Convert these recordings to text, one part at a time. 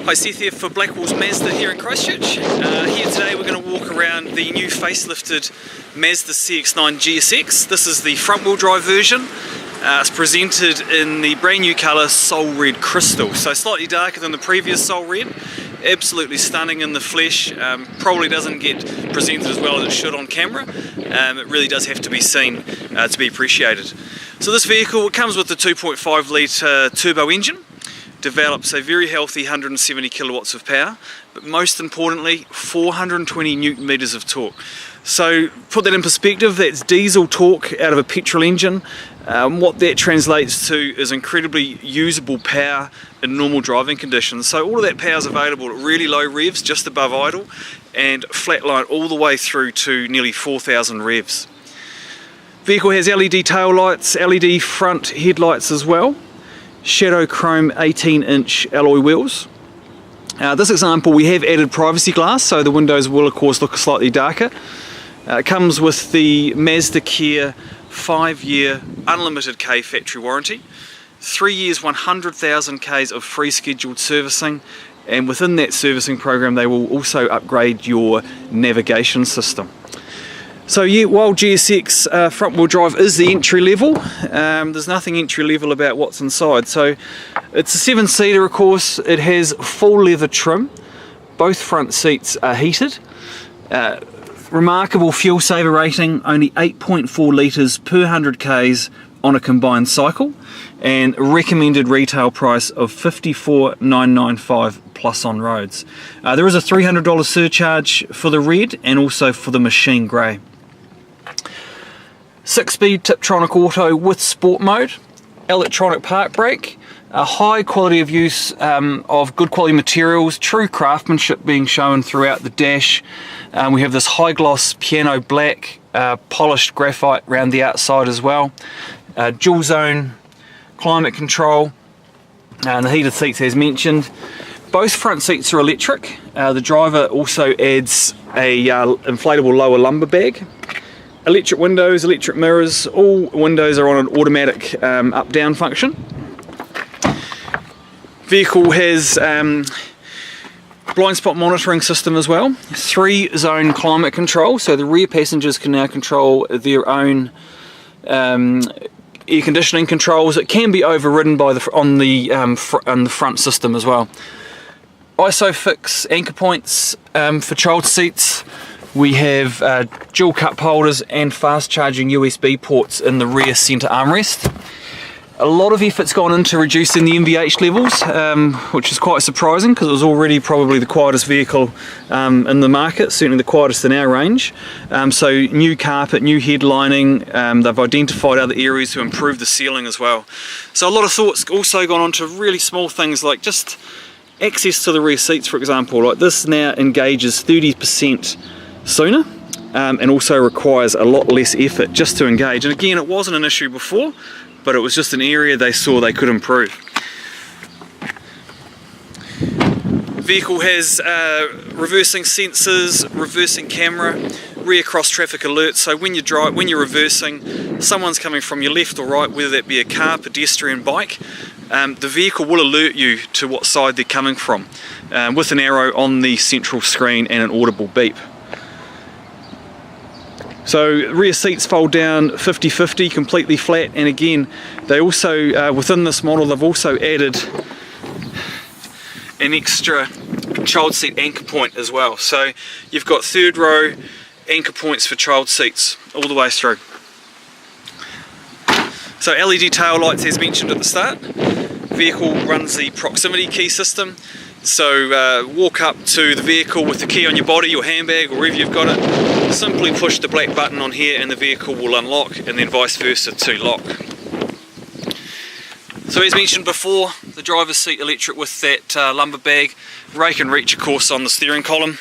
Hi, Seth here for Blackwells Mazda here in Christchurch. Here today we're going to walk around the new facelifted Mazda CX-9 GSX. This is the front wheel drive version. It's presented in the brand new colour Soul Red Crystal, so slightly darker than the previous Soul Red. Absolutely stunning in the flesh. Probably doesn't get presented as well as it should on camera. It really does have to be seen to be appreciated. So this vehicle, it comes with the 2.5 litre turbo engine. Develops a very healthy 170 kilowatts of power, but most importantly 420 newton meters of torque. So put that in perspective, that's diesel torque out of a petrol engine. What that translates to is incredibly usable power in normal driving conditions. So all of that power is available at really low revs, just above idle, and flatline all the way through to nearly 4,000 revs. Vehicle has LED tail lights, LED front headlights as well. Shadow chrome 18-inch alloy wheels. This example we have added privacy glass, so the windows will of course look slightly darker. It comes with the Mazda Care 5-year unlimited K factory warranty, 3 years 100,000 Ks of free scheduled servicing, and within that servicing program they will also upgrade your navigation system. So yeah, while GSX front wheel drive is the entry level, there's nothing entry level about what's inside. So it's a 7-seater of course, it has full leather trim, both front seats are heated, remarkable fuel saver rating, only 8.4 litres per 100 Ks on a combined cycle, and a recommended retail price of $54,995 plus on roads. There is a $300 surcharge for the red and also for the machine grey. 6-speed Tiptronic Auto with sport mode, electronic park brake, a high quality of use of good quality materials, true craftsmanship being shown throughout the dash. We have this high gloss piano black, polished graphite around the outside as well. Dual zone climate control, and the heated seats as mentioned. Both front seats are electric. The driver also adds a inflatable lower lumbar bag. Electric windows, electric mirrors, all windows are on an automatic up-down function. Vehicle has blind spot monitoring system as well, 3-zone climate control, so the rear passengers can now control their own air conditioning controls. It can be overridden by on the front system as well. ISOFIX anchor points for child seats. We have dual cup holders and fast charging USB ports in the rear centre armrest. A lot of effort's gone into reducing the MVH levels, which is quite surprising because it was already probably the quietest vehicle in the market, certainly the quietest in our range. So new carpet, new headlining, they've identified other areas to improve the ceiling as well. So a lot of thought's also gone on to really small things like just access to the rear seats, for example. Like this now engages 30% sooner and also requires a lot less effort just to engage. And again, it wasn't an issue before, but it was just an area they saw they could improve. Vehicle has reversing sensors, reversing camera, rear cross traffic alerts, so when you're reversing, someone's coming from your left or right, whether that be a car, pedestrian, bike, the vehicle will alert you to what side they're coming from with an arrow on the central screen and an audible beep. So rear seats fold down 50-50, completely flat, and again they also, within this model, they've also added an extra child seat anchor point as well. So you've got 3rd row anchor points for child seats all the way through. So LED tail lights as mentioned at the start. Vehicle runs the proximity key system. So walk up to the vehicle with the key on your body, your handbag, or wherever you've got it. Simply push the black button on here and the vehicle will unlock, and then vice versa to lock. So as mentioned before, the driver's seat electric with that lumbar bag. Rake and reach of course on the steering column.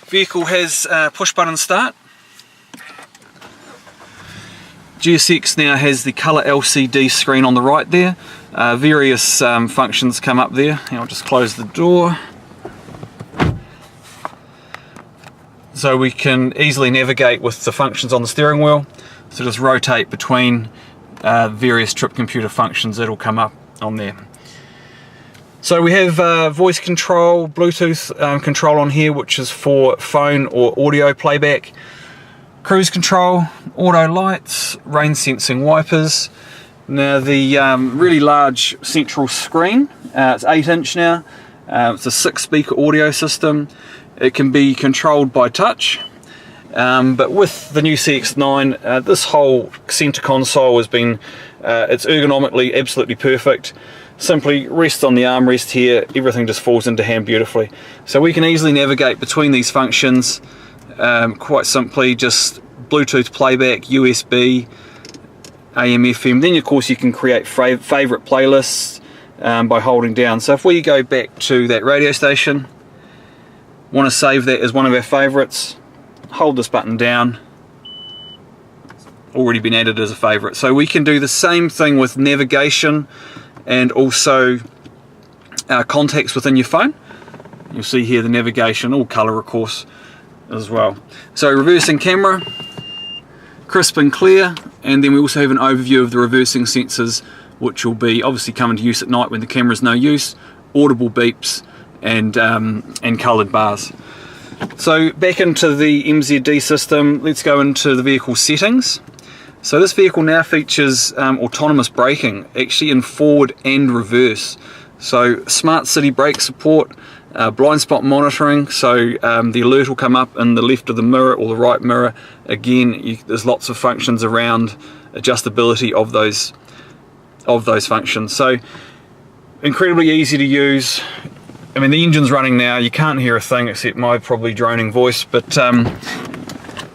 Vehicle has push button start. GSX now has the colour LCD screen on the right there. Various functions come up there. And I'll just close the door. So we can easily navigate with the functions on the steering wheel. So just rotate between various trip computer functions that'll come up on there. So we have voice control, Bluetooth control on here, which is for phone or audio playback. Cruise control, auto lights, rain sensing wipers. Now the really large central screen, it's 8-inch now. It's a 6-speaker audio system. It can be controlled by touch. But with the new CX-9, this whole center console has been, it's ergonomically absolutely perfect. Simply rest on the armrest here, everything just falls into hand beautifully. So we can easily navigate between these functions quite simply, just Bluetooth playback, USB, AM, FM. Then of course you can create favorite playlists by holding down. So if we go back to that radio station, want to save that as one of our favorites, hold this button down, already been added as a favorite. So we can do the same thing with navigation and also contacts within your phone. You'll see here the navigation, all color of course as well. So reversing camera, crisp and clear, and then we also have an overview of the reversing sensors, which will be obviously coming to use at night when the camera's no use, audible beeps and coloured bars. So back into the MZD system, let's go into the vehicle settings. So this vehicle now features autonomous braking, actually in forward and reverse. So smart city brake support, blind spot monitoring, so the alert will come up in the left of the mirror or the right mirror. Again, there's lots of functions around adjustability of those functions. So incredibly easy to use. I mean, the engine's running now, you can't hear a thing except my probably droning voice, but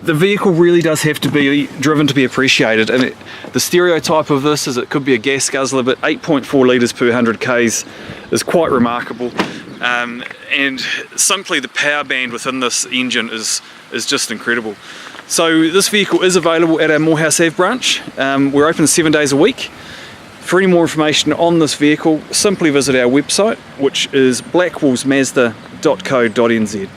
the vehicle really does have to be driven to be appreciated. And the stereotype of this is it could be a gas guzzler, but 8.4 litres per 100 Ks is quite remarkable. And simply the power band within this engine is just incredible. So this vehicle is available at our Morehouse Ave branch. We're open 7 days a week. For any more information on this vehicle, simply visit our website, which is blackwellsmazda.co.nz.